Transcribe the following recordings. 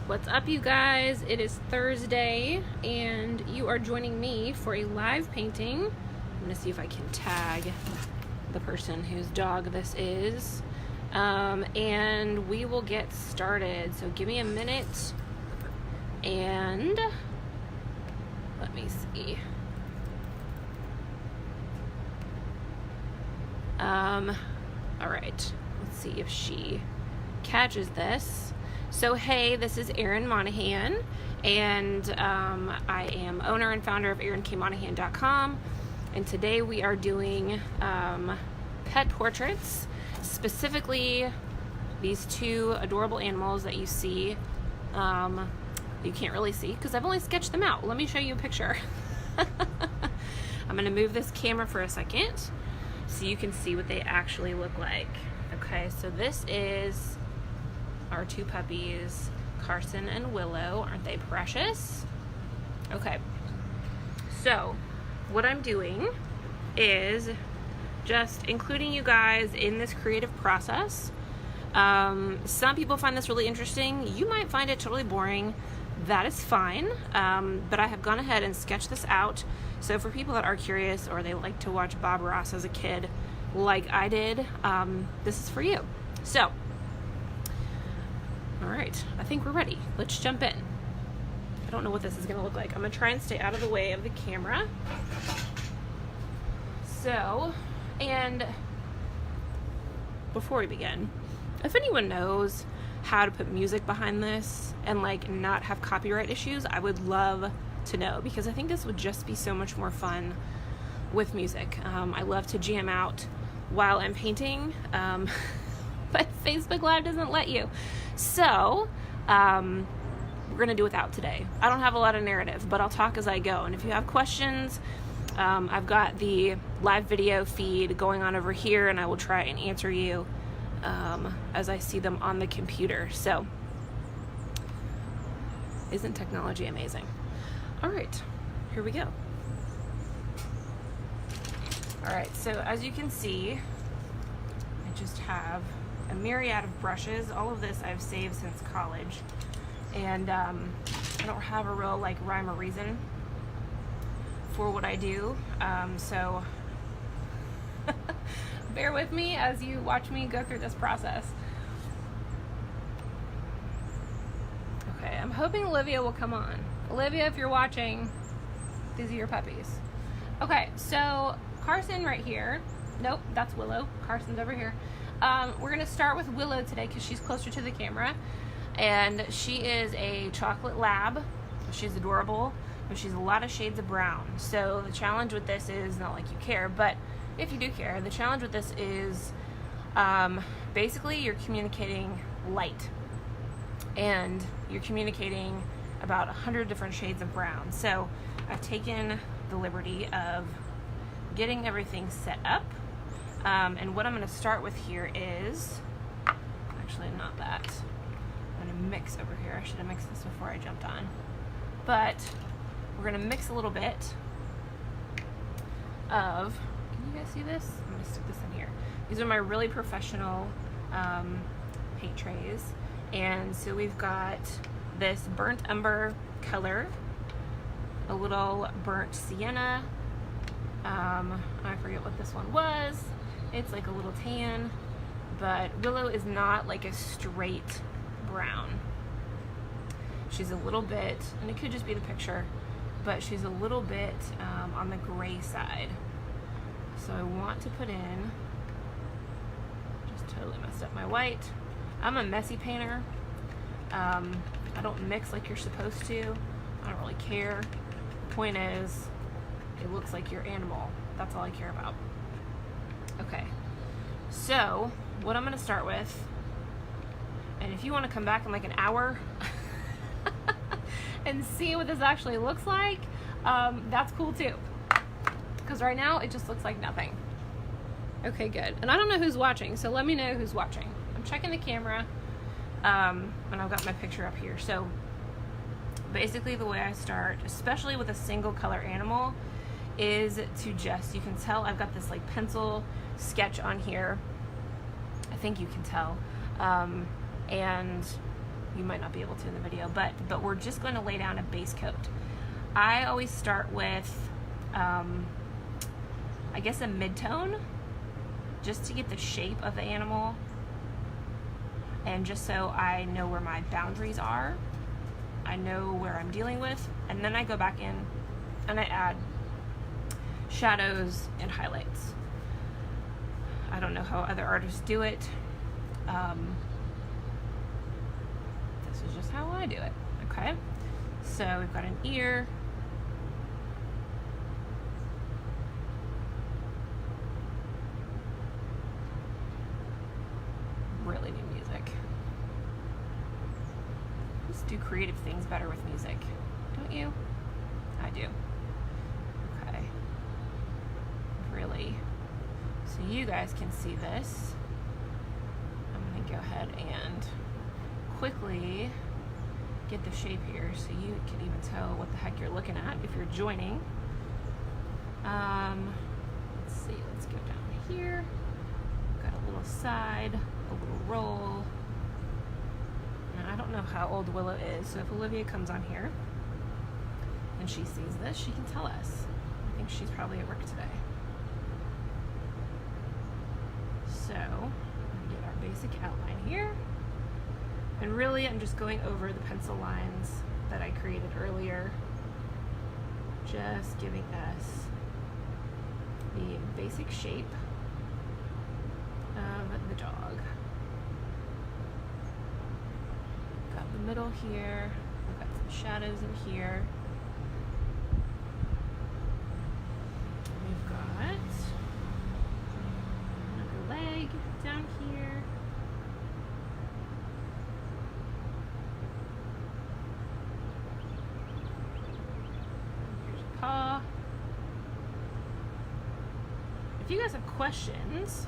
What's up, you guys? It is Thursday and you are joining me for a live painting. I'm gonna see if I can tag the person whose dog this is, and we will get started. So give me a minute and let me see. All right, let's see if she catches this. So hey, this is Erin Monahan, and I am owner and founder of erinKmonahan.com, and today we are doing pet portraits, specifically these two adorable animals that you see. You can't really see because I've only sketched them out. Let me show you a picture. I'm going to move this camera for a second so you can see what they actually look like. Okay, so this is our two puppies, Carson and Willow. Aren't they precious? Okay, so what I'm doing is just including you guys in this creative process. Some people find this really interesting. You might find it totally boring. That is fine, but I have gone ahead and sketched this out. So for people that are curious or they like to watch Bob Ross as a kid like I did, this is for you. So all right, I think we're ready. Let's jump in. I don't know what this is gonna look like. I'm gonna try and stay out of the way of the camera. So, and before we begin, if anyone knows how to put music behind this and like not have copyright issues, I would love to know, because I think this would just be so much more fun with music. I love to jam out while I'm painting, but Facebook Live doesn't let you. So we're gonna do without today. I don't have a lot of narrative, but I'll talk as I go. And if you have questions, I've got the live video feed going on over here, and I will try and answer you as I see them on the computer. So isn't technology amazing? All right, here we go. All right, so as you can see, I just have a myriad of brushes. All of this I've saved since college, and I don't have a real like rhyme or reason for what I do, so bear with me as you watch me go through this process. Okay, I'm hoping Olivia will come on. Olivia, if you're watching, these are your puppies. Okay, so Carson right here. Nope, that's Willow. Carson's over here. We're gonna start with Willow today because she's closer to the camera, and she is a chocolate lab. She's adorable, but she's a lot of shades of brown. So the challenge with this is, not like you care, but if you do care, the challenge with this is basically you're communicating light, and you're communicating about 100 different shades of brown. So I've taken the liberty of getting everything set up. And what I'm going to start with here is, actually not that, I'm going to mix over here. I should have mixed this before I jumped on. But we're going to mix a little bit of, can you guys see this? I'm going to stick this in here. These are my really professional paint trays. And so we've got this burnt umber color, a little burnt sienna, I forget what this one was. It's like a little tan, but Willow is not like a straight brown. She's a little bit, and it could just be the picture, but she's a little bit on the gray side. So I want to put in, just totally messed up my white. I'm a messy painter. I don't mix like you're supposed to. I don't really care. The point is, it looks like your animal. That's all I care about. Okay, so what I'm gonna start with, and if you wanna come back in like an hour and see what this actually looks like, that's cool too. Because right now it just looks like nothing. Okay, good. And I don't know who's watching, so let me know who's watching. I'm checking the camera, and I've got my picture up here. So basically the way I start, especially with a single color animal, is to just, you can tell I've got this like pencil sketch on here. I think you can tell. And You might not be able to in the video, but we're just going to lay down a base coat. I always start with, I guess, a mid-tone, just to get the shape of the animal, and just so I know where my boundaries are. I know where I'm dealing with, and then I go back in and I add shadows and highlights. I don't know how other artists do it. This is just how I do it. Okay, so we've got an ear. Really need music. Just do creative things better with music, don't you? I do. Okay. Really. So you guys can see this. I'm gonna go ahead and quickly get the shape here so you can even tell what the heck you're looking at if you're joining. Let's see, let's go down here. Got a little side, a little roll. Now I don't know how old Willow is, so if Olivia comes on here and she sees this, she can tell us. I think she's probably at work today. So, we get our basic outline here. And really, I'm just going over the pencil lines that I created earlier, just giving us the basic shape of the dog. Got the middle here, we've got some shadows in here. We've got another leg down here. Here's a paw. If you guys have questions,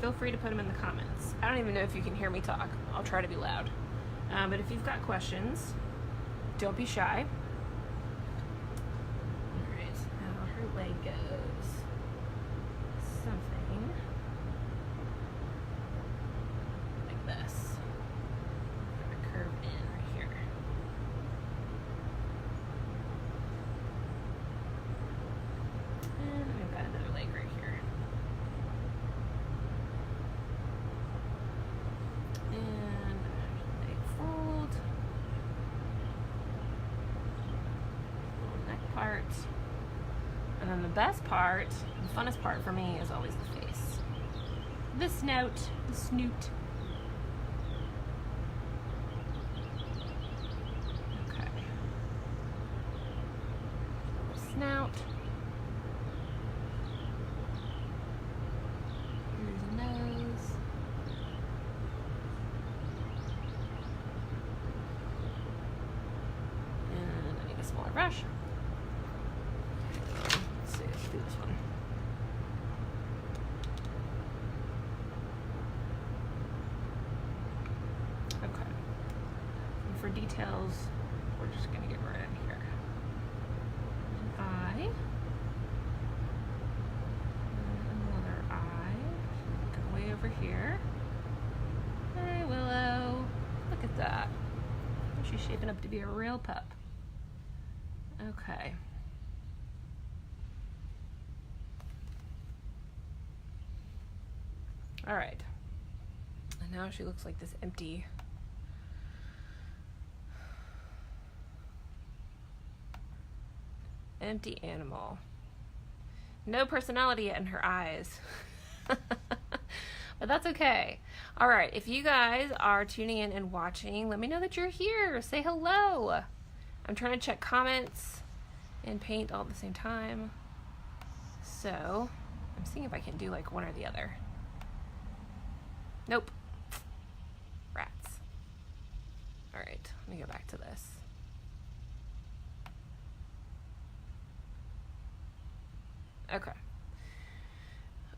feel free to put them in the comments. I don't even know if you can hear me talk. I'll try to be loud. But if you've got questions, don't be shy. Alright, now her leg goes something like this. Gonna curve in right here. And we've got another leg right here. And leg fold. Little neck part. And then the best part, the funnest part for me, is always the face. The snout, the snoot. Okay. Little snout. Here's a nose. And I need a smaller brush. Let's see, let's do this one. Okay. And for details, we're just gonna get right in here. An eye. And another eye. Go way over here. Hey, Willow. Look at that. She's shaping up to be a real pup. Okay. All right. And now she looks like this empty animal. No personality yet in her eyes. But that's okay. All right, if you guys are tuning in and watching, let me know that you're here. Say hello. I'm trying to check comments and paint all at the same time. So I'm seeing if I can do like one or the other. Nope. Rats. All right, let me go back to this. Okay.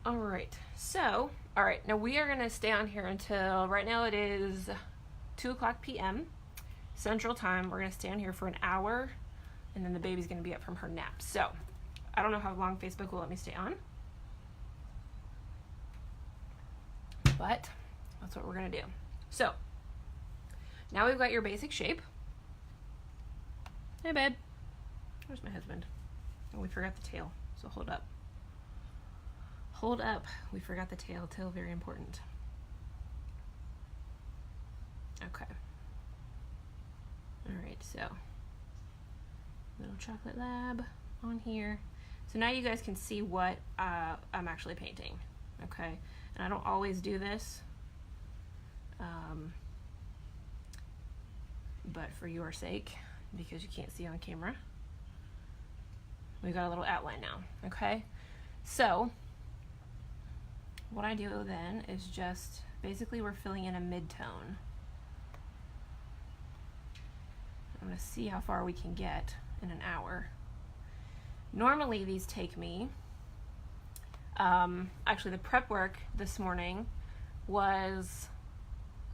All right, so, all right, now we are gonna stay on here until, right now it is 2:00 p.m. Central Time. We're gonna stay on here for an hour, and then the baby's gonna be up from her nap. So, I don't know how long Facebook will let me stay on, but that's what we're gonna do. So, now we've got your basic shape. Hey, babe. Where's my husband? Oh, we forgot the tail, so hold up. Hold up. We forgot the tail. Tail, very important. Okay. Alright, so little chocolate lab on here. So now you guys can see what I'm actually painting. Okay, and I don't always do this, but for your sake, because you can't see on camera, we got a little outline now. Okay, so what I do then is just basically we're filling in a mid-tone. I'm going to see how far we can get in an hour. Normally these take me, actually the prep work this morning was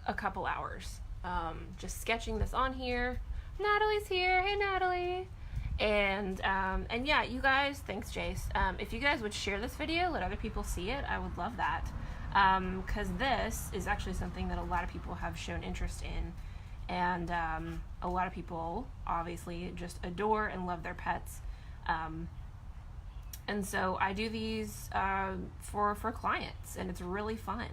a couple hours. Just sketching this on here. Natalie's here. Hey, Natalie. And yeah, you guys, thanks, Jace. If you guys would share this video, let other people see it, I would love that. Because this is actually something that a lot of people have shown interest in. And a lot of people obviously just adore and love their pets. And so I do these for clients, and it's really fun.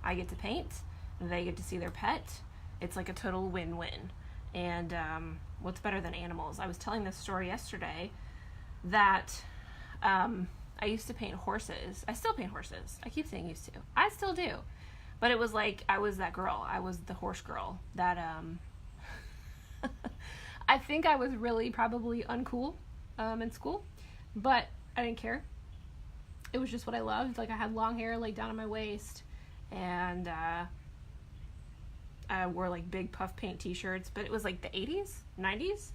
I get to paint, they get to see their pet. It's like a total win-win. And what's better than animals? I was telling this story yesterday that I used to paint horses. I still paint horses. I keep saying used to. I still do. But it was like I was that girl. I was the horse girl that I think I was really probably uncool in school, but I didn't care. It was just what I loved. Like I had long hair like down on my waist, and I wore like big puff paint t-shirts, but it was like the 80s, 90s.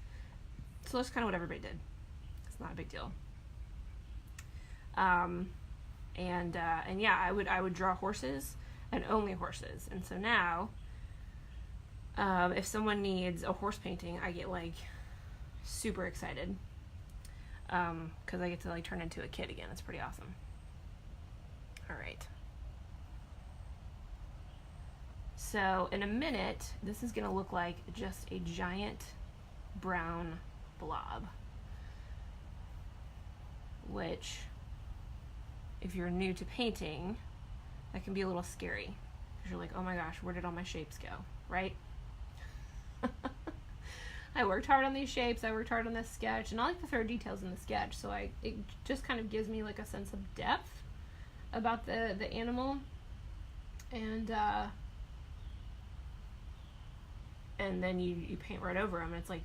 So that's kind of what everybody did. It's not a big deal. And yeah, I would draw horses and only horses. And so now, if someone needs a horse painting, I get like super excited. 'Cause I get to like turn into a kid again. It's pretty awesome. All right. So in a minute, this is gonna look like just a giant brown blob, which if you're new to painting, that can be a little scary. Because you're like, oh my gosh, where did all my shapes go, right? I worked hard on these shapes, I worked hard on this sketch, and I like to throw details in the sketch, so it just kind of gives me like a sense of depth about the animal. And then you paint right over them, and it's like,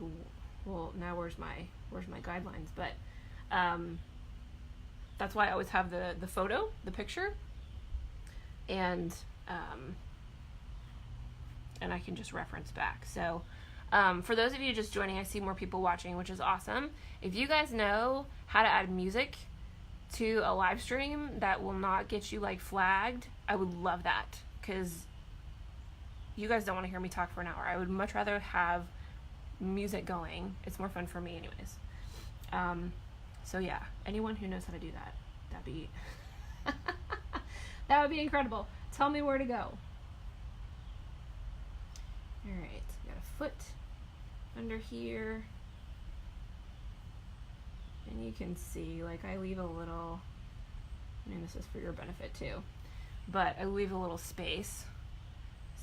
well, now where's my guidelines? But that's why I always have the photo, the picture, and I can just reference back. So for those of you just joining, I see more people watching, which is awesome. If you guys know how to add music to a live stream that will not get you like flagged, I would love that, because you guys don't want to hear me talk for an hour. I would much rather have music going. It's more fun for me anyways. So yeah, anyone who knows how to do that, that'd be that would be incredible. Tell me where to go. Alright, got a foot under here. And you can see, like, I leave a little, I mean, this is for your benefit too, but I leave a little space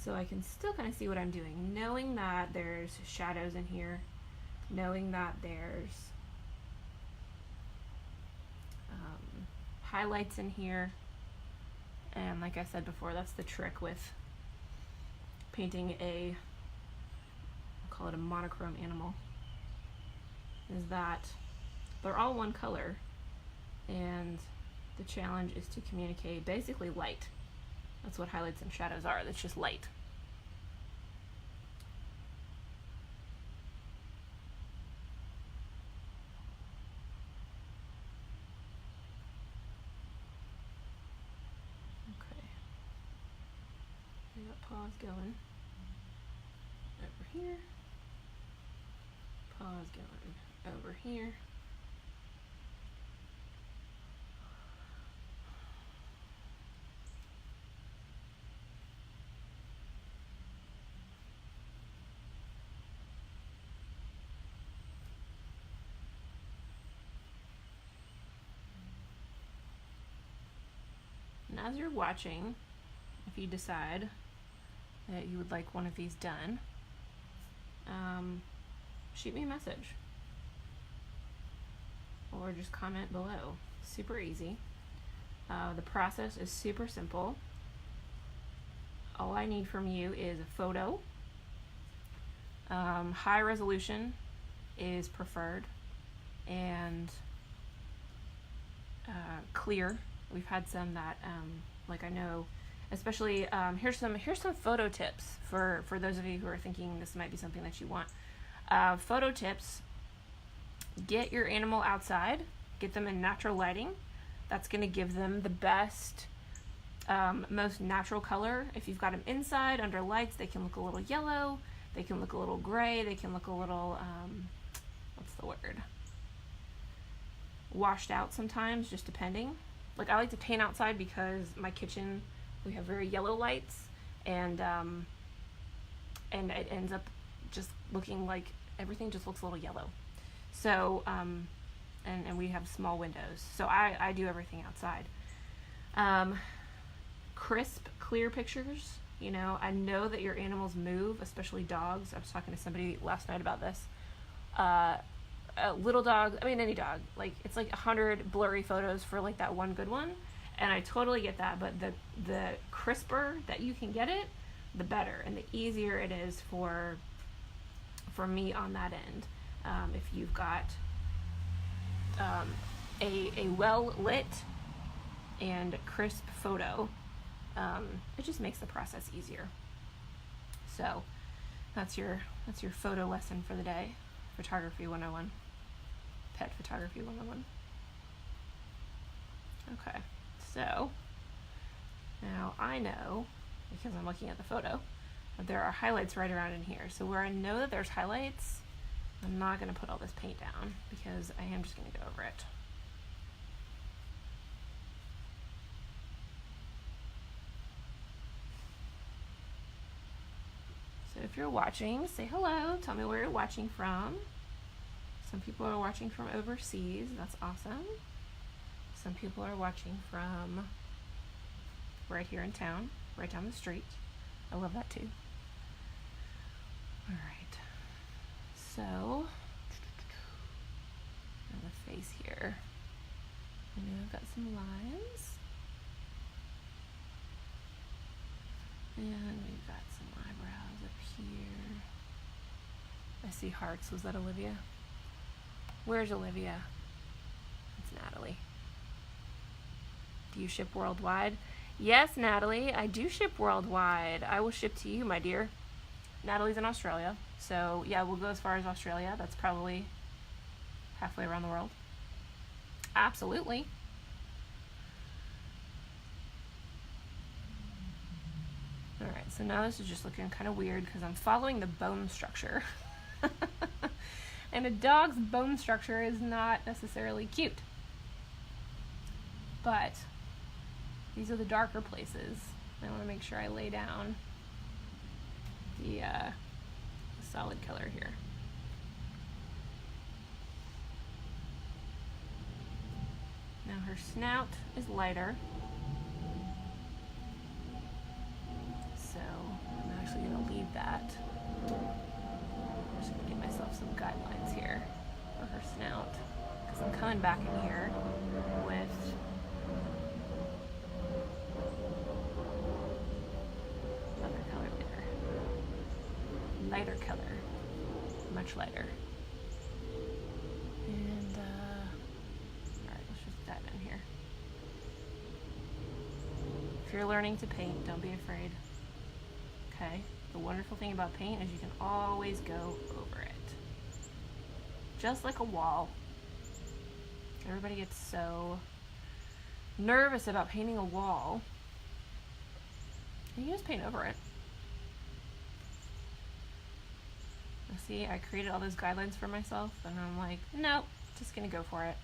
so I can still kind of see what I'm doing, knowing that there's shadows in here, knowing that there's highlights in here. And like I said before, that's the trick with painting I'll call it a monochrome animal, is that they're all one color, and the challenge is to communicate basically light. That's what highlights and shadows are. That's just light. Okay. We got paws going over here. Paws going over here. as you're watching, if you decide that you would like one of these done, shoot me a message or just comment below. Super easy. The process is super simple. All I need from you is a photo. High resolution is preferred, and clear. We've had some that like I know, especially here's some photo tips for those of you who are thinking this might be something that you want. Photo tips: get your animal outside, get them in natural lighting. That's going to give them the best, most natural color. If you've got them inside under lights, they can look a little yellow, they can look a little gray, they can look a little what's the word, washed out sometimes, just depending. Like, I like to paint outside because my kitchen, we have very yellow lights, and it ends up just looking like everything just looks a little yellow. So and we have small windows, so I do everything outside. Crisp, clear pictures. You know, I know that your animals move, especially dogs. I was talking to somebody last night about this. A little dog, I mean any dog, like it's like 100 blurry photos for like that one good one, and I totally get that, but the crisper that you can get it, the better, and the easier it is for me on that end. If you've got a well lit and crisp photo, it just makes the process easier. So that's your photo lesson for the day. Photography 101. Pet photography 101. Okay, so now I know, because I'm looking at the photo, that there are highlights right around in here. So where I know that there's highlights, I'm not going to put all this paint down because I am just going to go over it. So if you're watching, say hello, tell me where you're watching from. Some people are watching from overseas, that's awesome. Some people are watching from right here in town, right down the street. I love that too. All right, so on the face here, I know I've got some lines, and we've got some eyebrows up here. I see hearts. Was that Olivia? Where's Olivia? It's Natalie. Do you ship worldwide? Yes, Natalie, I do ship worldwide. I will ship to you, my dear. Natalie's in Australia, so yeah, we'll go as far as Australia. That's probably halfway around the world. Absolutely. All right, so now this is just looking kind of weird because I'm following the bone structure. And a dog's bone structure is not necessarily cute. But these are the darker places. I want to make sure I lay down the solid color here. Now her snout is lighter. So I'm actually going to leave that. I'm just going to give myself some guidelines here for her snout, because I'm coming back in here with other color there. Lighter color, much lighter. And alright, let's just dive in here. If you're learning to paint, don't be afraid. Okay? The wonderful thing about paint is you can always go over it. Just like a wall. Everybody gets so nervous about painting a wall. You can just paint over it. See, I created all those guidelines for myself, and I'm like, nope, just gonna go for it.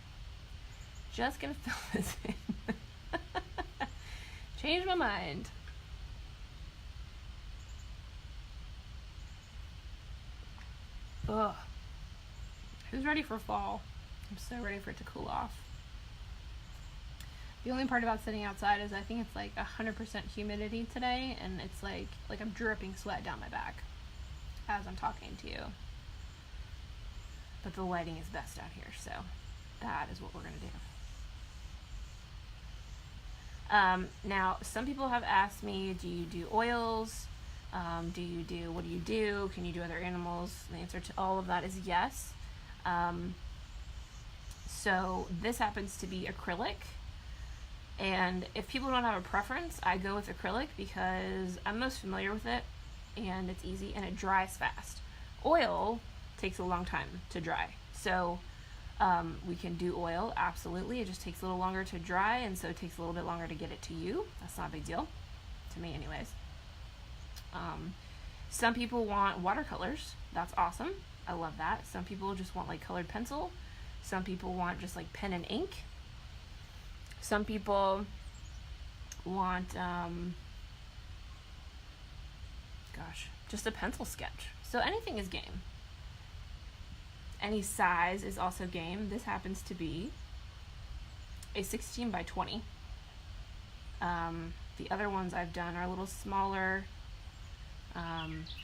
Just gonna fill this in. Change my mind. Ugh. Who's ready for fall? I'm so ready for it to cool off. The only part about sitting outside is I think it's like 100% humidity today, and it's like I'm dripping sweat down my back as I'm talking to you. But the lighting is best out here, so that is what we're gonna do. Now, some people have asked me, do you do oils? What do you do? Can you do other animals? The answer to all of that is yes. So this happens to be acrylic. And if people don't have a preference, I go with acrylic because I'm most familiar with it, and it's easy and it dries fast. Oil takes a long time to dry. So we can do oil, absolutely. It just takes a little longer to dry, and so it takes a little bit longer to get it to you. That's not a big deal, to me anyways. Some people want watercolors. That's awesome. I love that. Some people just want like colored pencil. Some people want just like pen and ink. Some people want, just a pencil sketch. So anything is game. Any size is also game. This happens to be a 16 by 20. The other ones I've done are a little smaller.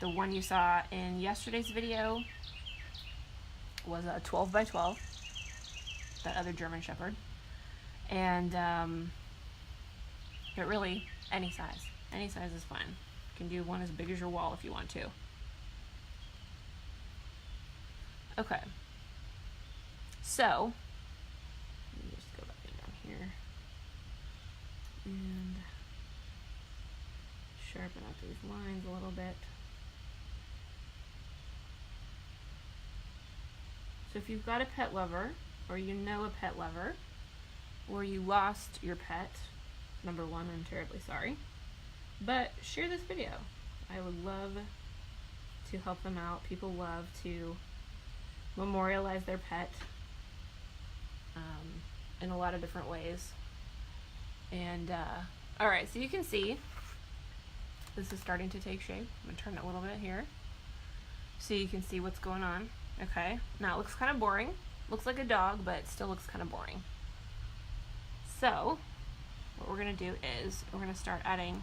The one you saw in yesterday's video was a 12 by 12. That other German Shepherd. And but really, any size is fine. You can do one as big as your wall if you want to. Okay, so let me just go back down here and sharpen up these lines a little bit. So if you've got a pet lover, or you know a pet lover, or you lost your pet, number one, I'm terribly sorry, but share this video. I would love to help them out. People love to memorialize their pet in a lot of different ways. And all right, so you can see this is starting to take shape. I'm gonna turn it a little bit here so you can see what's going on. Okay, now it looks kind of boring. Looks like a dog, but it still looks kind of boring. So what we're going to do is we're going to start adding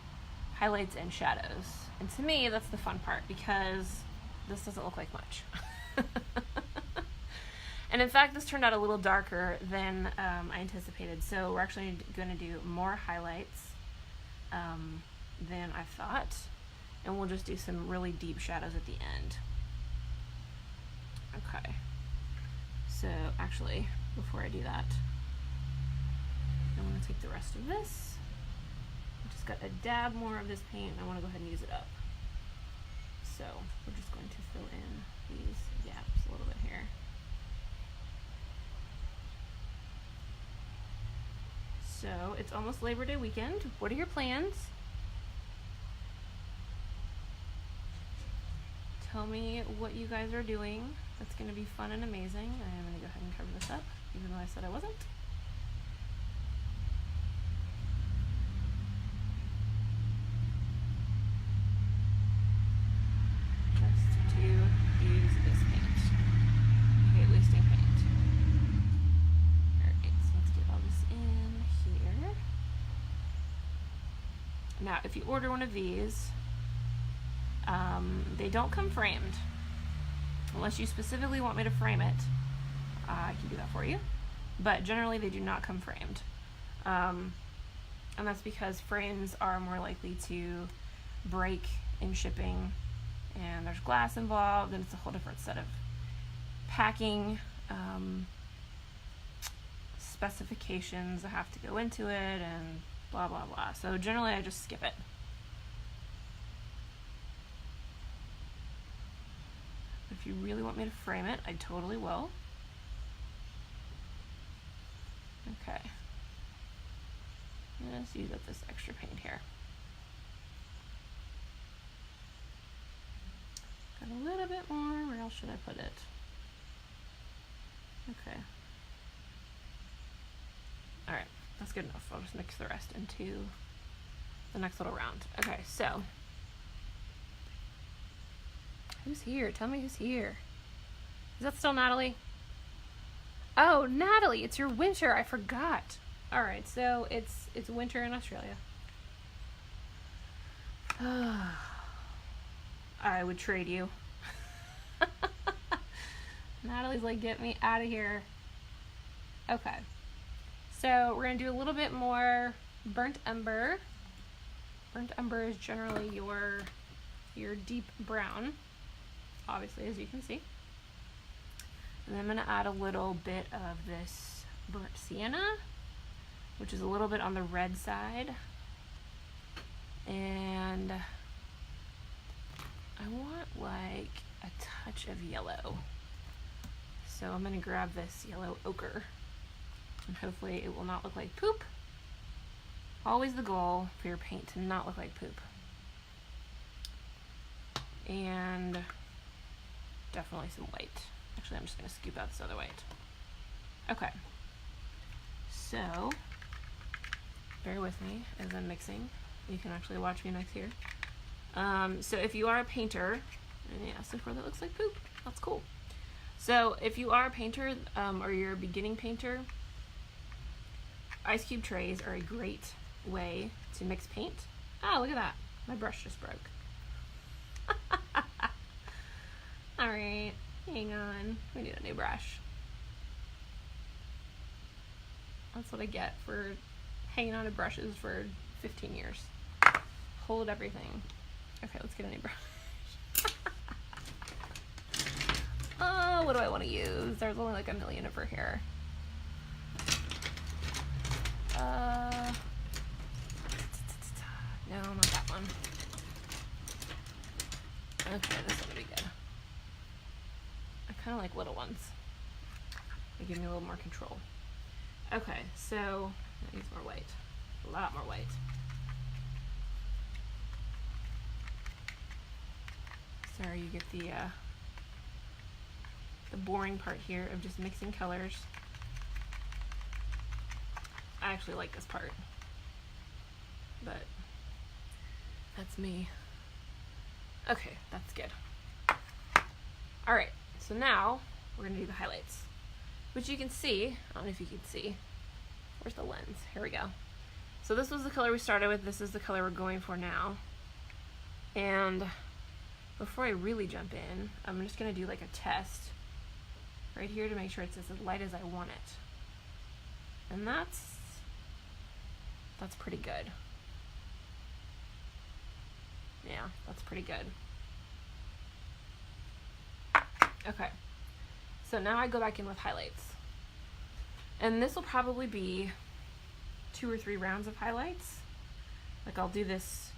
highlights and shadows. And to me, that's the fun part because this doesn't look like much. And in fact, this turned out a little darker than I anticipated. So we're actually going to do more highlights than I thought. And we'll just do some really deep shadows at the end. Okay. So actually, before I do that, I want to take the rest of this. I just got a dab more of this paint. I want to go ahead and use it up. So we're just going to fill in these gaps a little bit here. So it's almost Labor Day weekend. What are your plans? Tell me what you guys are doing. That's going to be fun and amazing. I am going to go ahead and cover this up, even though I said I wasn't. Just to use this paint. I hate wasting paint. Alright, so let's get all this in here. Now, if you order one of these, they don't come framed. Unless you specifically want me to frame it, I can do that for you. But generally they do not come framed. And that's because frames are more likely to break in shipping, and there's glass involved, and it's a whole different set of packing specifications that have to go into it, and blah blah blah. So generally I just skip it. If you really want me to frame it, I totally will. Okay. Let's use up this extra paint here. Got a little bit more. Where else should I put it? Okay. Alright, that's good enough. I'll just mix the rest into the next little round. Okay, so who's here? Tell me who's here. Is that still Natalie? Oh, Natalie, it's your winter. I forgot. All right, so it's winter in Australia. I would trade you. Natalie's like, get me out of here. Okay, so we're gonna do a little bit more burnt umber. Burnt umber is generally your deep brown, obviously, as you can see. And then I'm gonna add a little bit of this burnt sienna, which is a little bit on the red side. And I want like a touch of yellow. So I'm gonna grab this yellow ochre, and hopefully it will not look like poop. Always the goal for your paint to not look like poop. And definitely some white. Actually, I'm just gonna scoop out this other white. Okay, so bear with me as I'm mixing. You can actually watch me mix here. So if you are a painter, and yeah, so far that looks like poop, that's cool. So if you are a painter, or you're a beginning painter, ice cube trays are a great way to mix paint. Oh, look at that. My brush just broke. Alright, hang on. We need a new brush. That's what I get for hanging on to brushes for 15 years. Hold everything. Okay, let's get a new brush. Oh, what do I want to use? There's only like a million of her here. No, not that one. Okay, this one would be good. I kind of like little ones. They give me a little more control. Okay, so I use more white. A lot more white. Sorry, you get the boring part here of just mixing colors. I actually like this part, but that's me. Okay, that's good. All right, so now we're gonna do the highlights, which you can see. I don't know if you can see. Where's the lens? Here we go. So this was the color we started with. This is the color we're going for now. And before I really jump in, I'm just gonna do like a test right here to make sure it's as light as I want it. And that's pretty good. Yeah, that's pretty good. Okay, so now I go back in with highlights. And this will probably be 2 or 3 rounds of highlights. Like I'll do this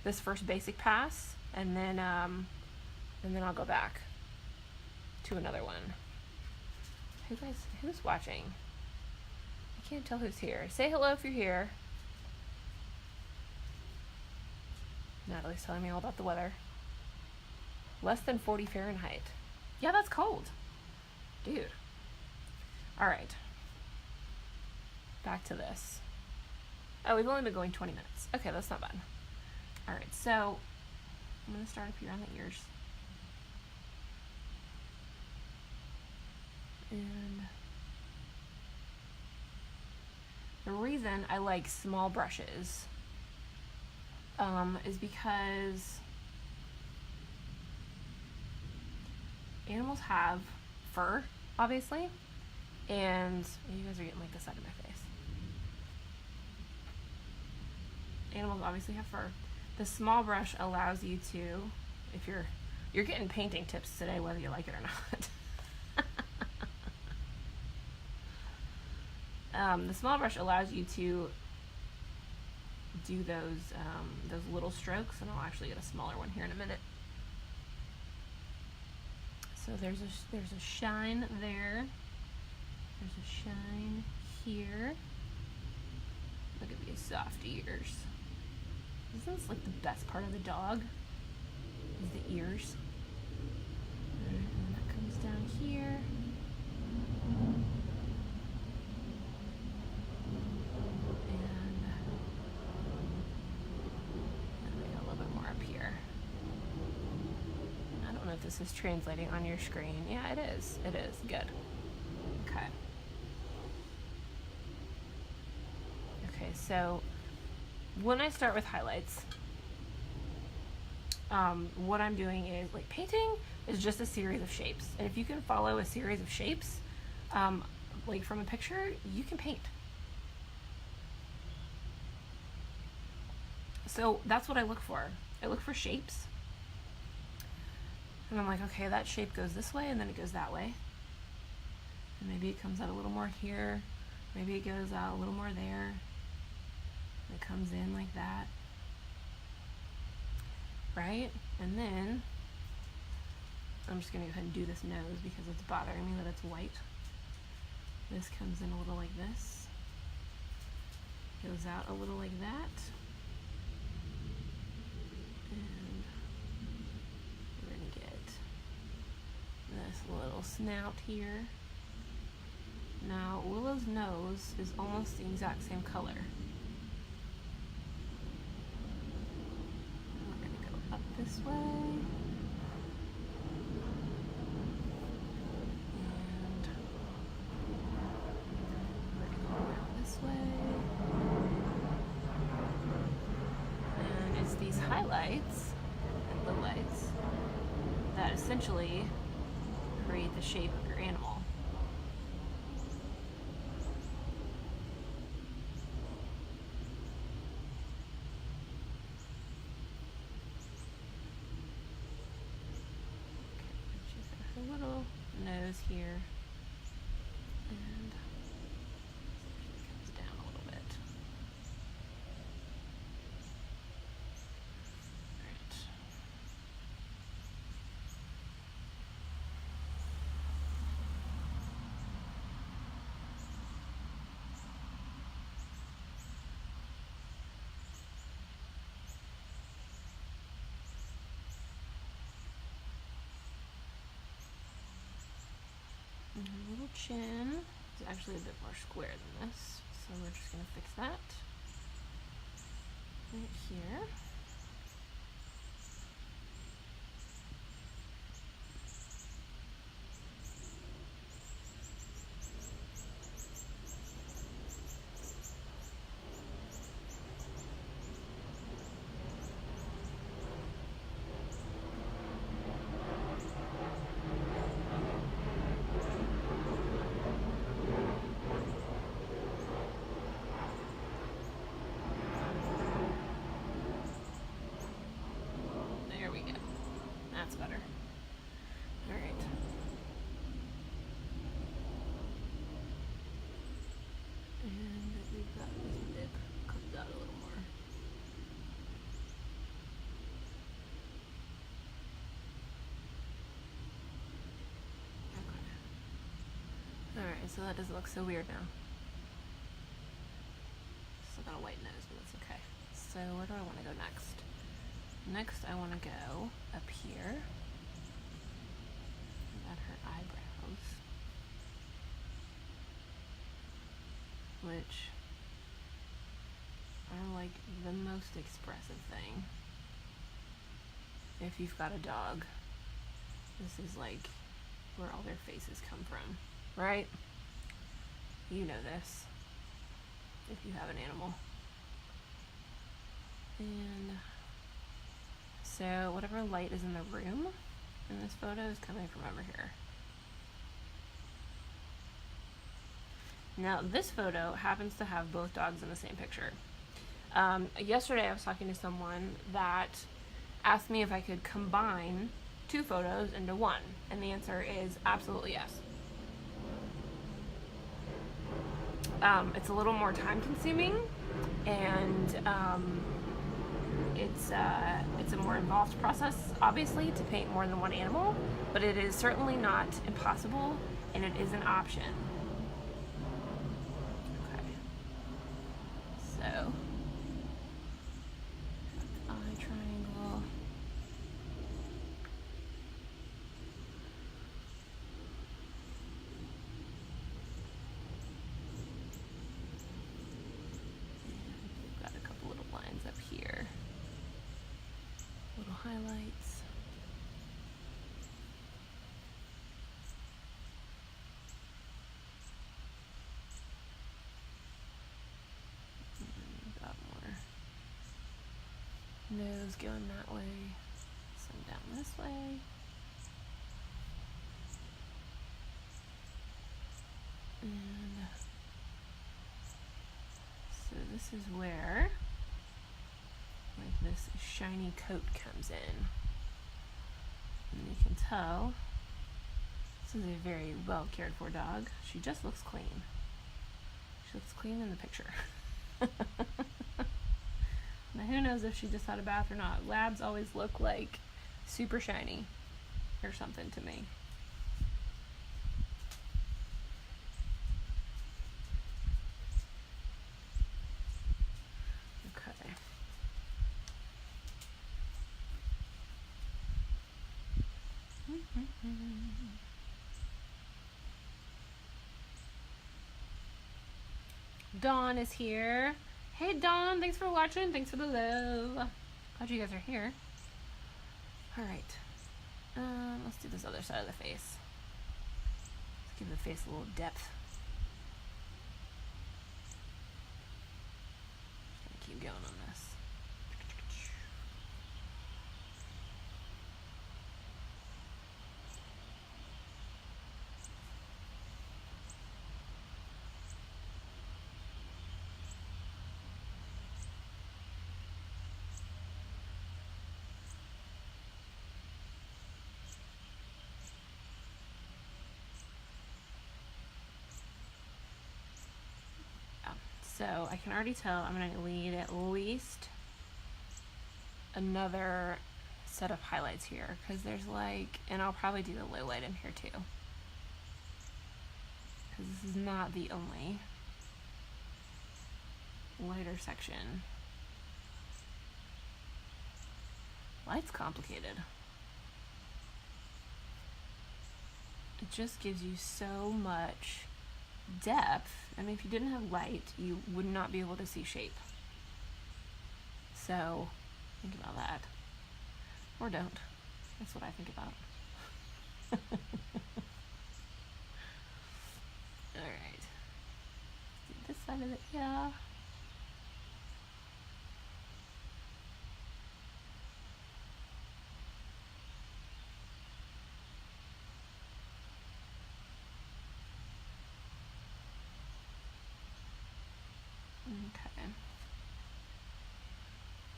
first basic pass, and then I'll go back to another one. Who's watching? I can't tell who's here. Say hello if you're here. Natalie's telling me all about the weather. Less than 40 Fahrenheit. Yeah, that's cold. Dude. Alright. Back to this. Oh, we've only been going 20 minutes. Okay, that's not bad. Alright, so I'm going to start up here on the ears. And the reason I like small brushes is because animals have fur, obviously, and you guys are getting like the side of my face. Animals obviously have fur. The small brush allows you to, if you're getting painting tips today, whether you like it or not. The small brush allows you to do those little strokes, and I'll actually get a smaller one here in a minute. So there's a shine there. There's a shine here. Look at these soft ears. Isn't this like the best part of the dog? Is the ears. And then that comes down here. If this is translating on your screen. Yeah, it is. It is. Good. Okay. so when I start with highlights, what I'm doing is, like, painting is just a series of shapes. And if you can follow a series of shapes, like from a picture, you can paint. So that's what I look for. I look for shapes. And I'm like, okay, that shape goes this way and then it goes that way. And maybe it comes out a little more here. Maybe it goes out a little more there. It comes in like that. Right? And then I'm just going to go ahead and do this nose because it's bothering me that it's white. This comes in a little like this. Goes out a little like that. And we're going to get this little snout here. Now, Willow's nose is almost the exact same color. We're going to go up this way. And we're going to go around this way. And it's these highlights and lowlights that essentially create the shape of your animal. A little nose here, and it comes down a little bit. All right. And her little chin is actually a bit more square than this, so we're just going to fix that right here. That's better. All right. And we've got this dip comes out a little more. Okay. All right, so that doesn't look so weird now. Still got a white nose, but that's okay. So where do I want to go next? Next, I want to go up here at her eyebrows, which are like the most expressive thing. If you've got a dog, this is like where all their faces come from, right? You know this if you have an animal. And so whatever light is in the room in this photo is coming from over here. Now this photo happens to have both dogs in the same picture. Yesterday I was talking to someone that asked me if I could combine two photos into one, and the answer is absolutely yes. It's a little more time consuming, and it's a more involved process, obviously, to paint more than one animal, but it is certainly not impossible, and it is an option. Okay. So, eye triangle. And we've got a couple little lines up here. Little highlights. nose going that way, some down this way. And so this is where like this shiny coat comes in. And you can tell this is a very well cared for dog. She just looks clean. She looks clean in the picture. Now who knows if she just had a bath or not. Labs always look like super shiny or something to me. Okay. Dawn is here. Hey Dawn, thanks for watching. Thanks for the love. Glad you guys are here. All right. Let's do this other side of the face. Let's give the face a little depth. Just gonna keep going on this. So I can already tell I'm going to need at least another set of highlights here, because there's like, and I'll probably do the low light in here too, because this is not the only lighter section. Light's complicated. It just gives you so much depth. I mean, if you didn't have light, you would not be able to see shape. So think about that. Or don't. That's what I think about. Alright. Do this side of it, yeah. Okay,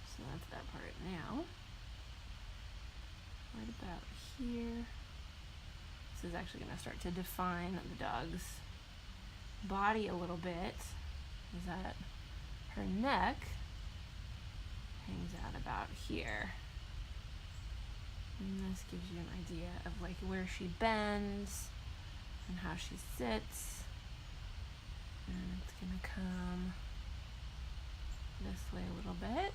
so that's that part now. Right about here. This is actually going to start to define the dog's body a little bit. Is that her neck hangs out about here. And this gives you an idea of like where she bends and how she sits. And it's going to come this way a little bit,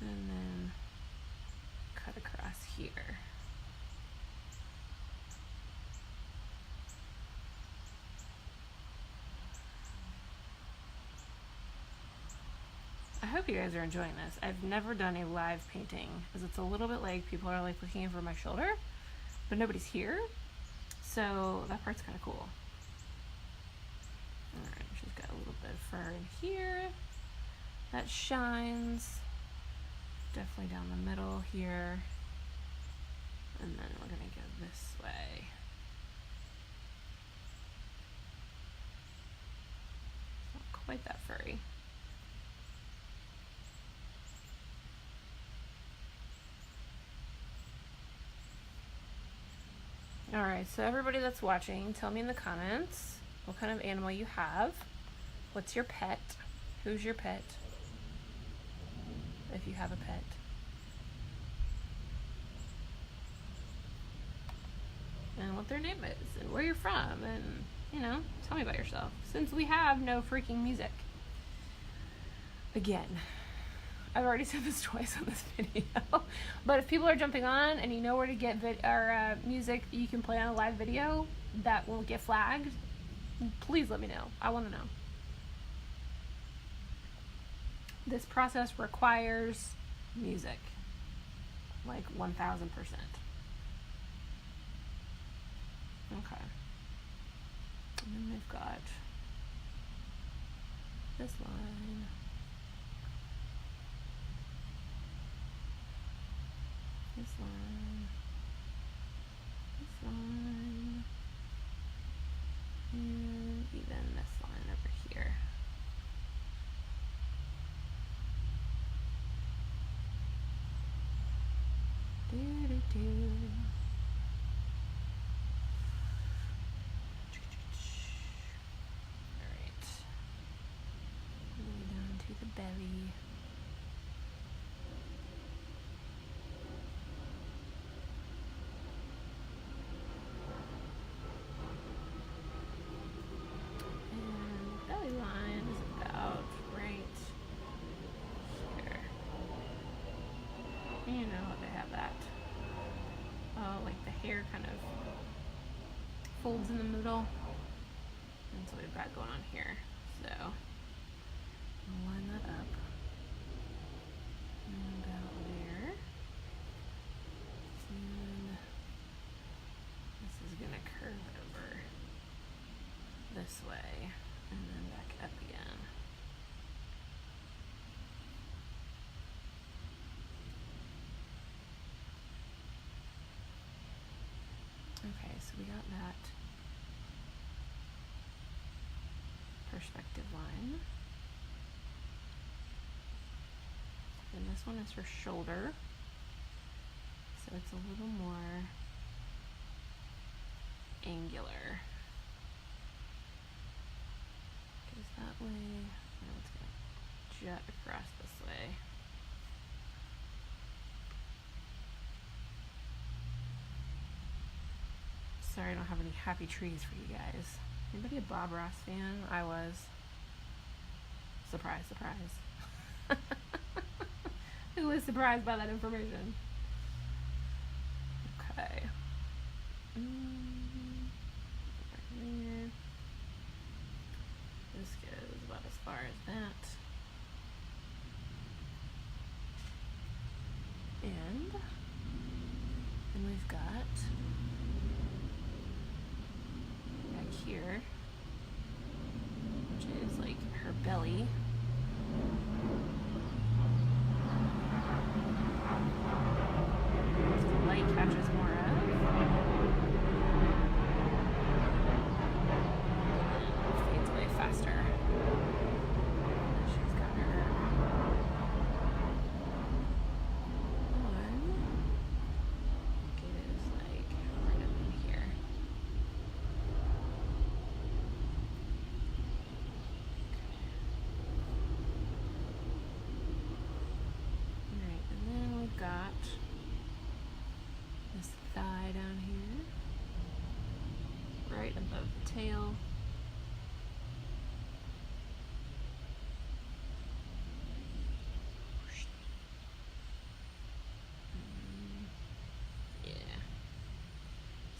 and then cut across here. I hope you guys are enjoying this. I've never done a live painting, because it's a little bit like people are like looking over my shoulder, but nobody's here, so that part's kind of cool. Alright, she's got a little bit of fur in here that shines, definitely down the middle here, and then we're going to go this way. Not quite that furry. Alright, so everybody that's watching, tell me in the comments what kind of animal you have. What's your pet? Who's your pet? If you have a pet. And what their name is, and where you're from, and, you know, tell me about yourself. Since we have no freaking music. Again, I've already said this twice on this video, but if people are jumping on and you know where to get our music that you can play on a live video that won't get flagged, please let me know. I want to know. This process requires music, like 1000%. Okay. And then we've got this line. this line, and even this line over here. Alright. Moving down to the belly. And belly line is about right here. You know, they have that. Like the hair kind of folds in the middle. That's what we've got going on here. So I'll line that up about there. And this is gonna curve over this way and then back up again. Okay, so we got that perspective line. And this one is for shoulder. So it's a little more angular. Goes that way, and it's gonna jut across this way. Sorry I don't have any happy trees for you guys. Anybody a Bob Ross fan? I was. Surprise, surprise. Who was surprised by that information? Okay. This goes about as far as that. And then we've got back here, which is like her belly. The light catches more of. And fades away faster. She's got her arm. I think it is like right up in here. Alright, and then we've got this thigh down here, right above the tail. Yeah.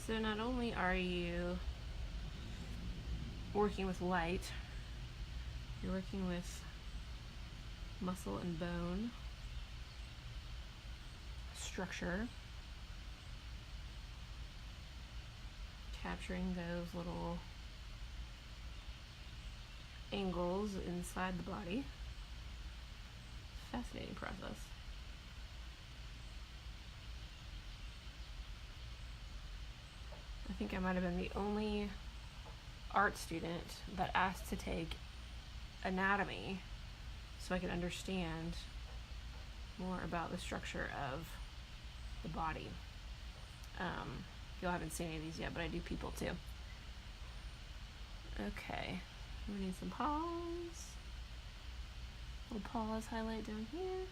So not only are you working with light, you're working with muscle and bone structure, capturing those little angles inside the body. Fascinating process. I think I might have been the only art student that asked to take anatomy so I could understand more about the structure of the body. Y'all haven't seen any of these yet, but I do people too. Okay, we need some paws. Little paws highlight down here.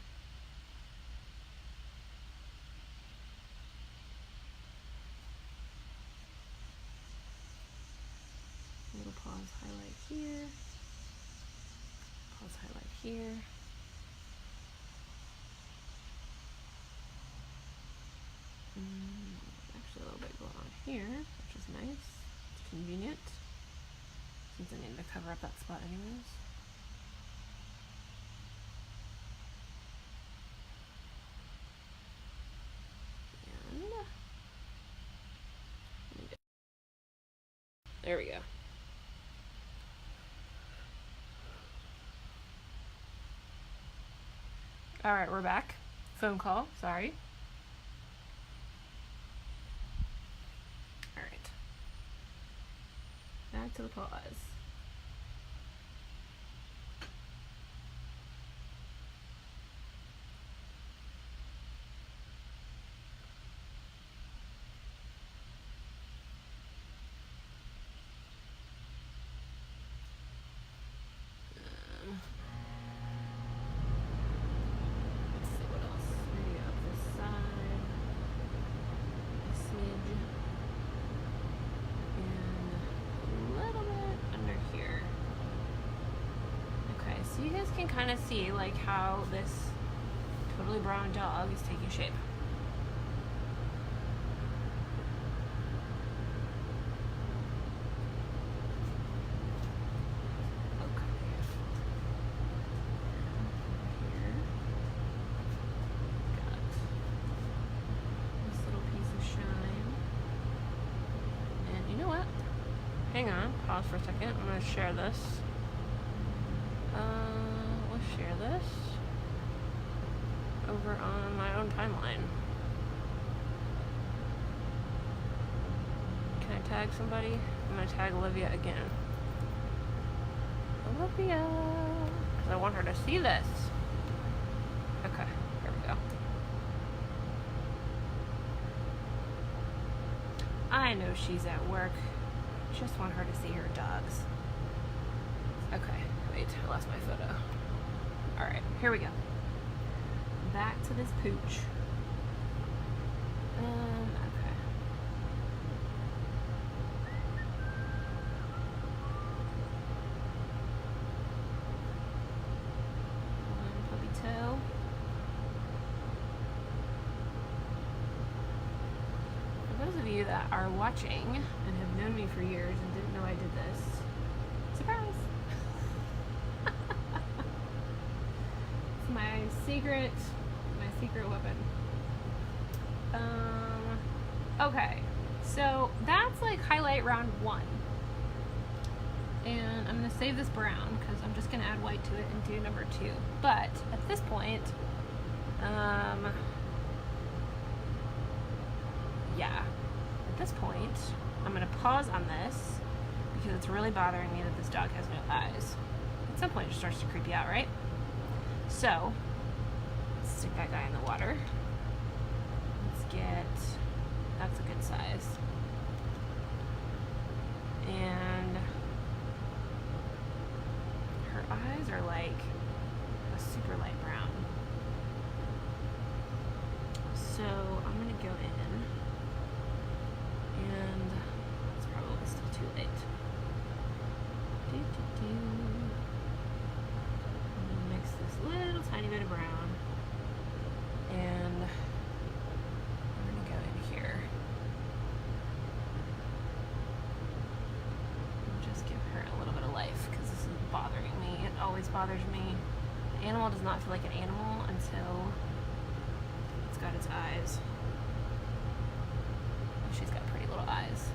Little paws highlight here. Paws highlight here. Actually a little bit going on here, which is nice. It's convenient, since I need to cover up that spot anyways. And there we go. All right, we're back. Phone call, sorry. Back to the paws. Let's see what else. Maybe up this side. A smidge. And a little bit under here. Okay, so you guys can kind of see like how this totally brown dog is taking shape. Hang on, pause for a second. I'm going to share this. We'll share this over on my own timeline. Can I tag somebody? I'm going to tag Olivia again. Olivia! Because I want her to see this. Okay, here we go. I know she's at work. Just want her to see her dogs. Okay, wait, I lost my photo. Alright, here we go. Back to this pooch. Okay. Puppy toe. For those of you that are watching and have known me for years and didn't know I did this, surprise! It's my secret weapon. Okay, so that's like highlight round 1. And I'm gonna save this brown because I'm just gonna add white to it and do number 2. But at this point, at this point, I'm going to pause on this because it's really bothering me that this dog has no eyes. At some point it just starts to creep you out, right? So, let's stick that guy in the water. Let's get, that's a good size. And her eyes are like a super light brown. So, I'm going to go in. And it's probably still too late. I'm gonna mix this little tiny bit of brown, and I'm gonna go in here and just give her a little bit of life because this is bothering me. It always bothers me. An animal does not feel like an animal until it's got its eyes. She's got pretty little eyes.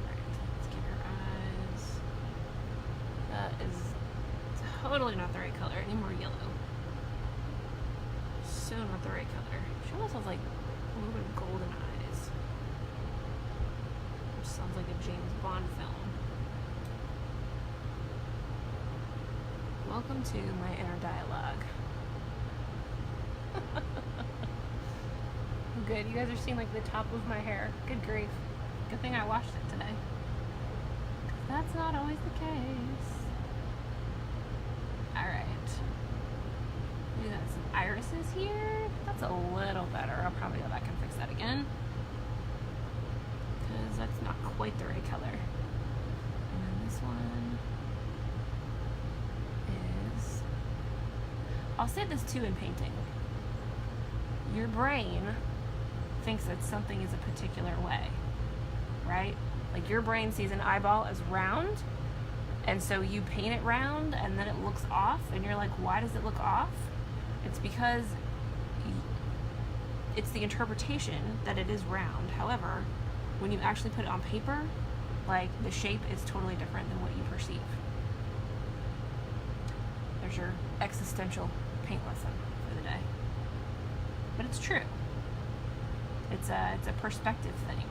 Alright, let's get her eyes. That is totally not the right color. I need more yellow. So not the right color. She almost has like a little bit of golden eyes. Which sounds like a James Bond film. Welcome to my inner dialogue. Good, you guys are seeing like the top of my hair. Good grief. Good thing I washed it today. 'Cause that's not always the case. Alright. We got some irises here. That's a little better. I'll probably go back and fix that again. Because that's not quite the right color. And then this one. I'll say this too in painting. Your brain thinks that something is a particular way, right? Like your brain sees an eyeball as round, and so you paint it round and then it looks off, and you're like, why does it look off? It's because it's the interpretation that it is round. However, when you actually put it on paper, like the shape is totally different than what you perceive. There's your existential paint lesson for for the day. But it's true. It's a perspective thing.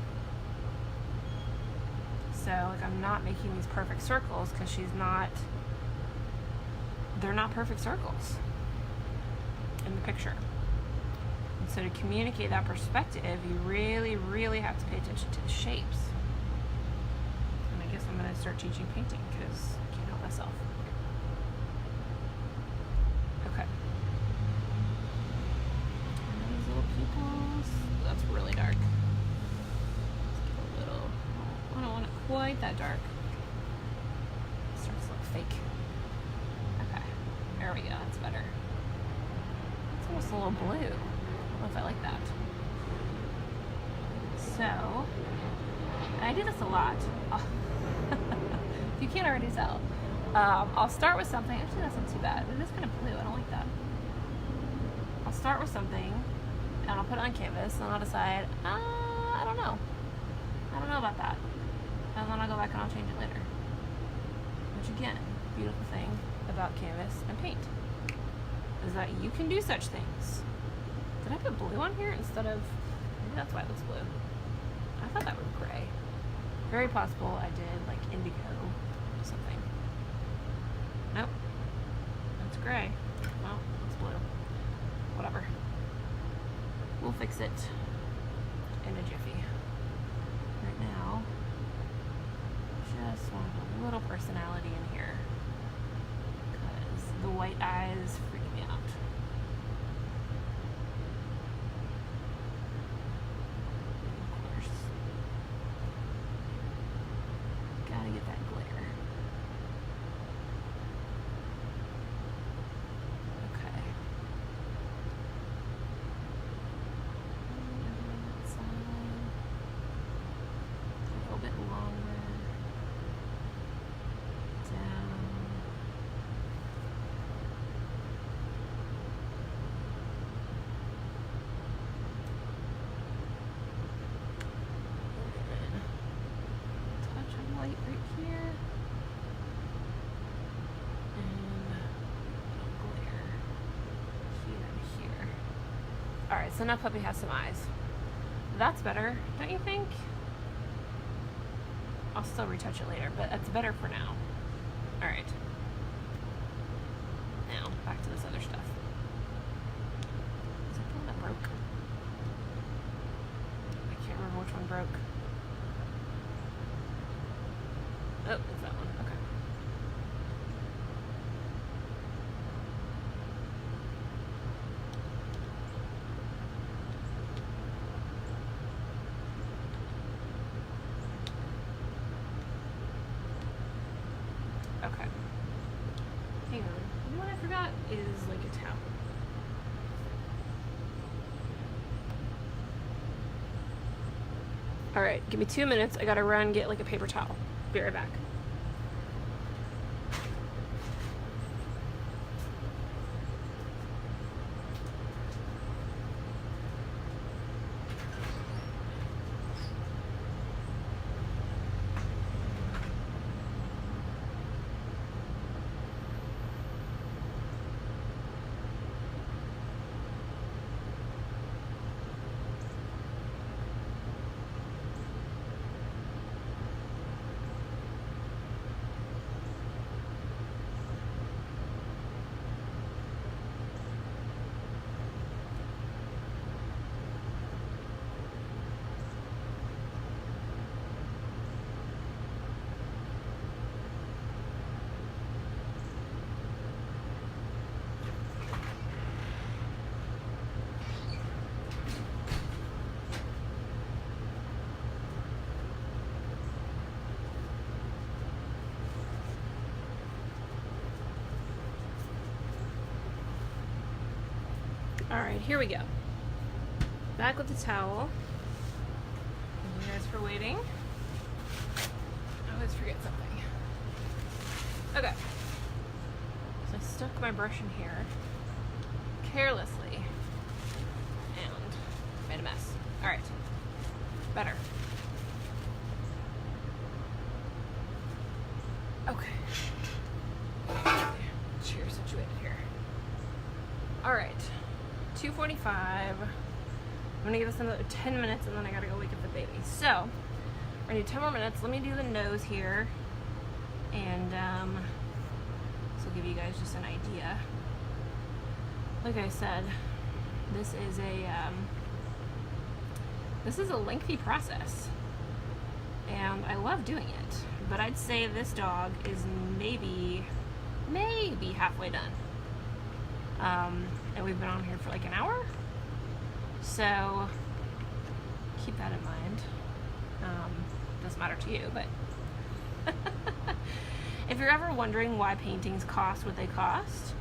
So, like, I'm not making these perfect circles because they're not perfect circles in the picture. And so to communicate that perspective, you really, really have to pay attention to the shapes. And I guess I'm going to start teaching painting because I can't help myself. Okay. And these little pupils, that's really dark. Let's get a little, I don't want it quite that dark. It starts to look fake. Okay, there we go, that's better. It's almost a little blue. I don't know if I like that. So, and I do this a lot. If you can't already tell. I'll start with something. Actually, that's not too bad. It is kind of blue. I don't like that. I'll start with something, and I'll put it on canvas, and I'll decide, I don't know. I don't know about that. And then I'll go back and I'll change it later. Which, again, beautiful thing about canvas and paint is that you can do such things. Did I put blue on here instead of, maybe that's why it looks blue. I thought that was gray. Very possible I did like indigo or something. Nope. That's gray. Well, it's blue. Whatever. We'll fix it in a jiffy. Right now, just want a little personality in here because the white eyes freak me out. Of course. Gotta get that glare. Okay. A little bit longer. Down. Touch of light right here. And glare here and here. Alright, so now puppy has some eyes. That's better, don't you think? I'll still retouch it later, but that's better for now. Alright. Now, back to this other stuff. Is that the one that broke? I can't remember which one broke. Oh, it's that one. Okay. Okay. Hang on. You know what I forgot is like a towel. Alright, give me 2 minutes. I gotta run get like a paper towel. Be right back. Alright, here we go. Back with the towel. Thank you guys for waiting. I always forget something. Okay. So I stuck my brush in here carelessly and made a mess. Alright. Better. Okay. Chair situated here. Alright. 2:45. I'm gonna give this another 10 minutes and then I gotta go wake up the baby. So, we're gonna do 10 more minutes. Let me do the nose here. And this will give you guys just an idea. Like I said, this is a lengthy process. And I love doing it. But I'd say this dog is maybe halfway done. And we've been on here for like an hour. So keep that in mind. Doesn't matter to you, but if you're ever wondering why paintings cost what they cost,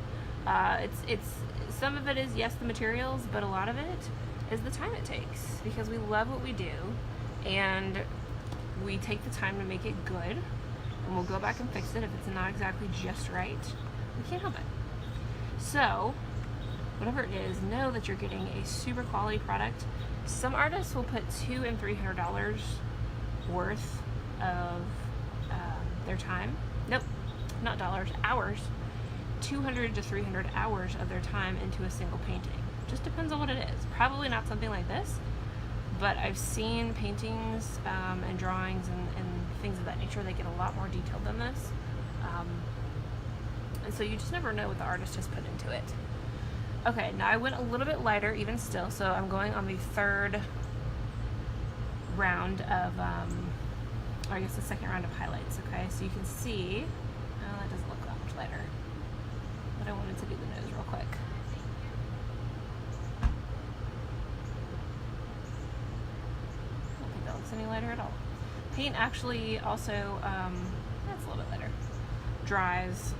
it's some of it is, yes, the materials, but a lot of it is the time it takes, because we love what we do and we take the time to make it good, and we'll go back and fix it if it's not exactly just right. We can't help it. So whatever it is, know that you're getting a super quality product. Some artists will put $200 and $300 worth of their time. Nope, not dollars, hours. 200 to 300 hours of their time into a single painting. Just depends on what it is. Probably not something like this, but I've seen paintings and drawings and things of that nature. They get a lot more detailed than this. And so you just never know what the artist has put into it. Okay, now I went a little bit lighter even still, so I'm going on the third round of, or I guess the second round of highlights, okay? So you can see, oh, that doesn't look that much lighter, but I wanted to do the nose real quick. I don't think that looks any lighter at all. Paint actually also, that's a little bit lighter, dries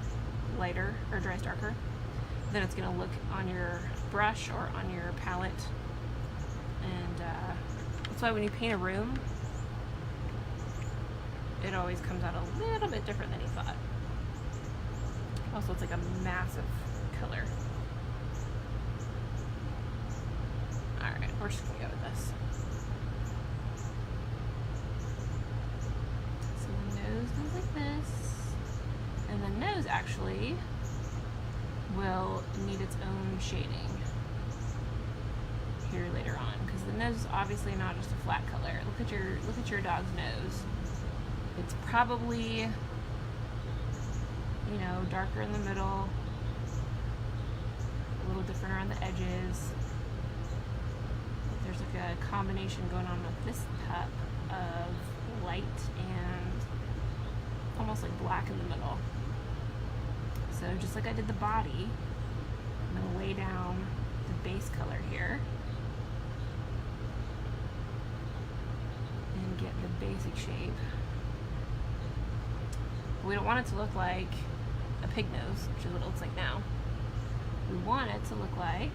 lighter, or dries darker. Then it's going to look on your brush or on your palette. And that's why when you paint a room, it always comes out a little bit different than you thought. Also, it's like a massive color. Alright, we're just going to go with this. So the nose goes like this. And the nose actually will need its own shading here later on, because the nose is obviously not just a flat color. Look at your dog's nose. It's probably, you know, darker in the middle, a little different around the edges. There's like a combination going on with this pup of light and almost like black in the middle. So just like I did the body, I'm going to lay down the base color here and get the basic shape. We don't want it to look like a pig nose, which is what it looks like now. We want it to look like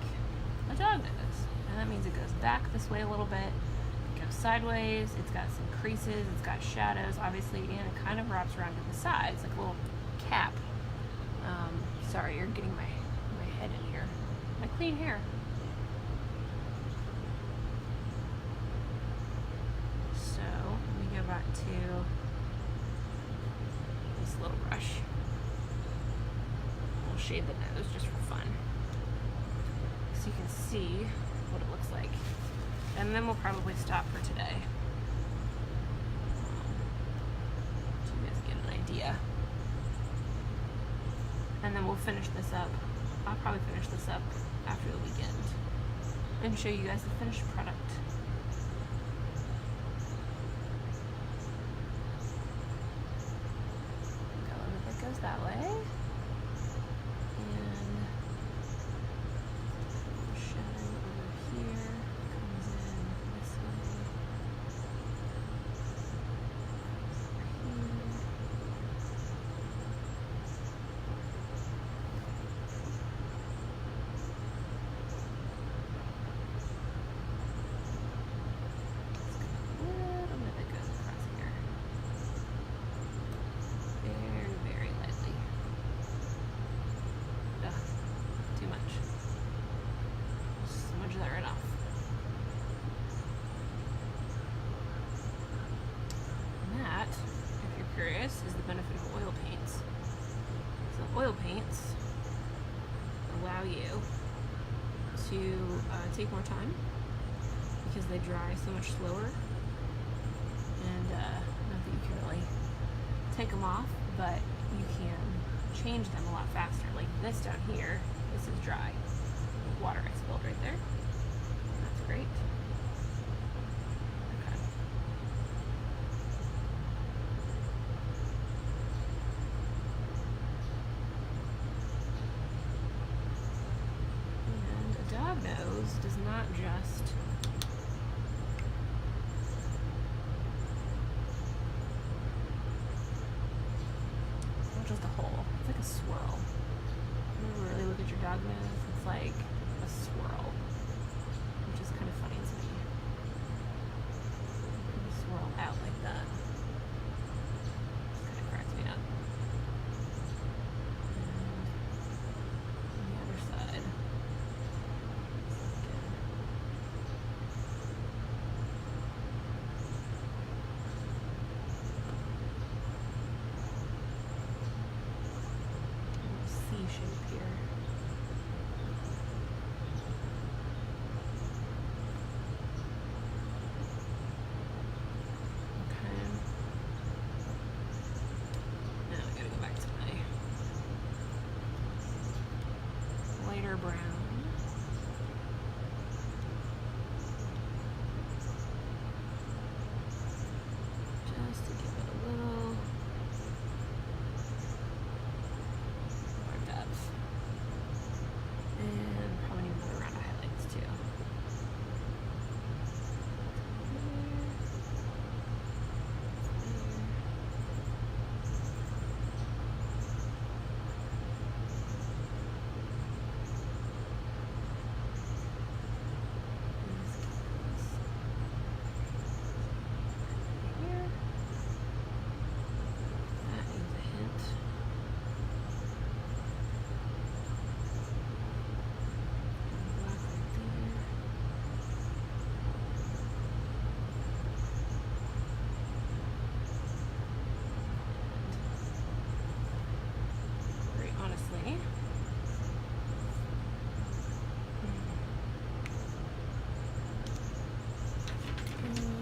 a dog nose. And that means it goes back this way a little bit, it goes sideways, it's got some creases, it's got shadows, obviously, and it kind of wraps around to the sides, like a little cap. Sorry, you're getting my head in here. My clean hair. So, let me go back to this little brush. We'll shade the nose just for fun, so you can see what it looks like. And then we'll probably stop for today, so you guys get an idea. And then we'll finish this up. I'll probably finish this up after the weekend and show you guys the finished product. Got a little bit that goes that way. And shadow over here comes in this way. Curious is the benefit of oil paints. So oil paints allow you to take more time because they dry so much slower. And not that you can really take them off, but you can change them a lot faster. Like this down here, this is dry. Water I spilled right there. That's great. Okay. And a dog nose does not just a hole. It's like a swirl. When you really look at your dog nose, it's like a swirl, which is kind of funny to me. You swirl out like that. It kind of cracks me up. And on the other side. Shape here. Okay. Now I gotta go back to my lighter brown. Just to give it a little and probably need another round of highlights too. Here. That needs a hint.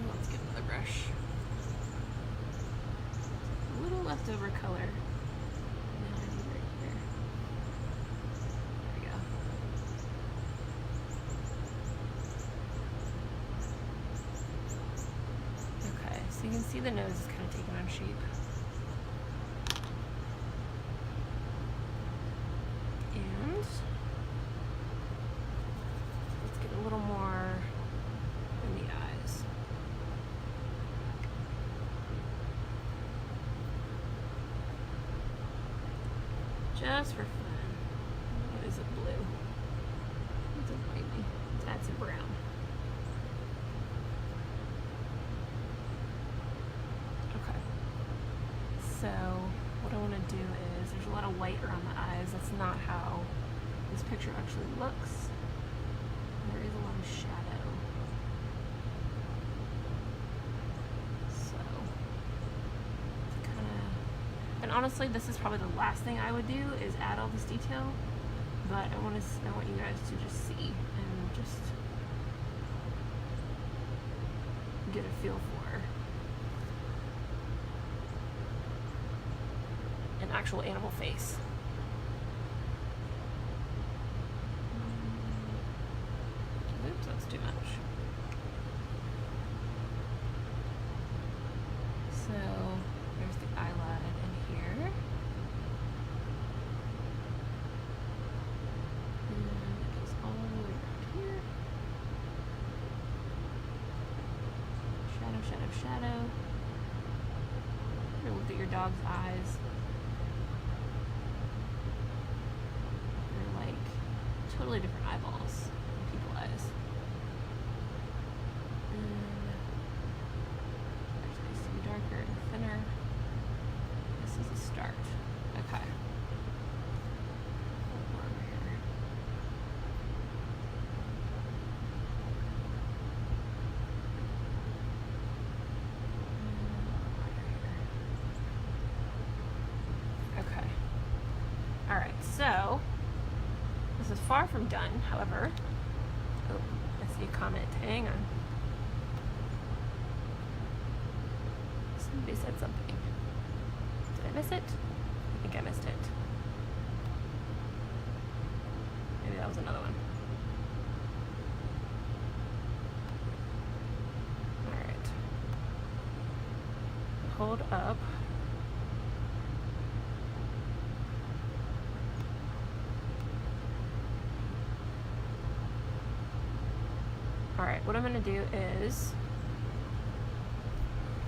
Let's get another brush. A little leftover color. Now I need right here. There we go. Okay, so you can see the nose is kind of taking on shape. And let's get a little more in the eyes. Just for fun. What is it, blue? It's a whitey. Let's add some brown. Okay. So what I want to do is, there's a lot of white around the eyes. That's not how this picture actually looks. There is a lot of shadow. So, kind of, and honestly, this is probably the last thing I would do is add all this detail. But I want you guys to just see and just get a feel for an actual animal face. Oops, that's too much. So there's the eyelid in here. And it goes all the way around here. Shadow, shadow, shadow. Here, look at your dog's eyes. They're like totally different eyeballs than people's eyes. And actually, it see darker and thinner. This is a start. Okay. More over here. Okay. Alright, so this is far from done, however, Oh, I see a comment. Hang on. Somebody said something. Did I miss it? I think I missed it. Maybe that was another one. Alright. Hold up. Alright, what I'm going to do is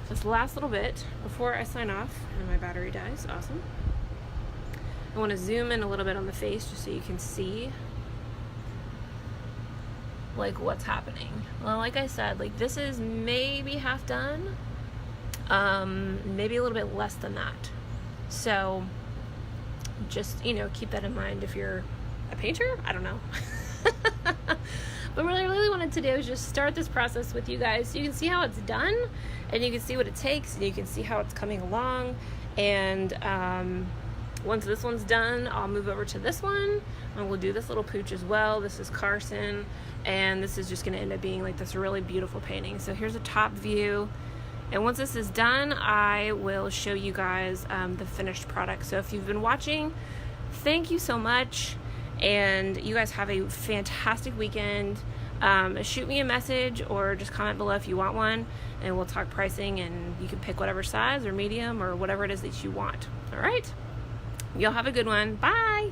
this last little bit before I sign off and my battery dies. Awesome. I want to zoom in a little bit on the face just so you can see like what's happening. Well, like I said, like this is maybe half done, maybe a little bit less than that. So just, you know, keep that in mind if you're a painter. I don't know. But what I really wanted to do is just start this process with you guys so you can see how it's done and you can see what it takes and you can see how it's coming along. And once this one's done, I'll move over to this one and we'll do this little pooch as well. This is Carson, and this is just going to end up being like this really beautiful painting. So here's a top view, and once this is done, I will show you guys the finished product. So if you've been watching, thank you so much, and you guys have a fantastic weekend. Shoot me a message or just comment below if you want one, and we'll talk pricing, and you can pick whatever size or medium or whatever it is that you want. All right, y'all have a good one. Bye.